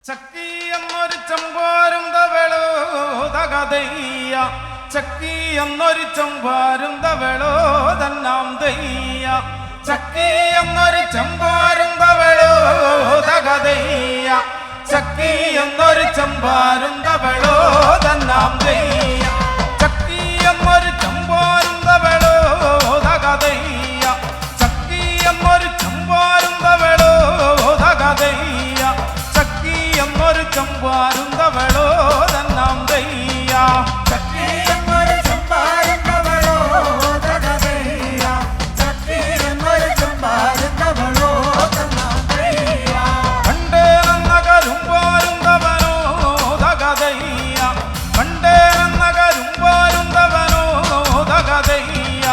ചക്കി എന്നൊരു ചമ്പാരും തവളോ തകതയ്യ ചക്കി എന്നൊരു ചമ്പാരും തവളോ തന്നാം ദയ്യ ചക്കി എന്നൊരു ചമ്പാരും തവളോ തകതയ്യ ചക്കി എന്നൊരു ചമ്പാരും തവളോ തന്നാം ദയ്യ ചക്കി എന്നൊരു ചമ്പാരും തവളോ തകതയ്യ ചക്കി എന്നൊരു ചമ്പാരും തവളോ തകതയ്യ ചക്കി എന്നൊരു ചമ്പാരും തവളോ തന്നാം ദയ്യ ചക്കി എന്നൊരു ചമ്പാരും തവളോ തകതയ്യ ചക്കി എന്നൊരു ചമ്പാരും തവളോ തന്നാം ദയ്യ കണ്ടേ നന്നകരുമ്പാരും തവനോ തകതയ്യ കണ്ടേ നന്നകരുമ്പാരും തവനോ തകതയ്യ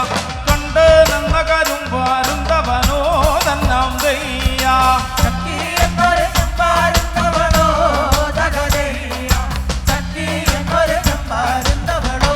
കണ്ടേ നന്നകരുമ്പാരും തവനോ തന്നാം ദയ്യ ചക്കി എന്നൊരു ചമ്പാരും തവളോ തകതയ്യ ചക്കി എന്നൊരു ചമ്പാരും തവളോ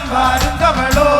ചമ്പാരുന്നവളോ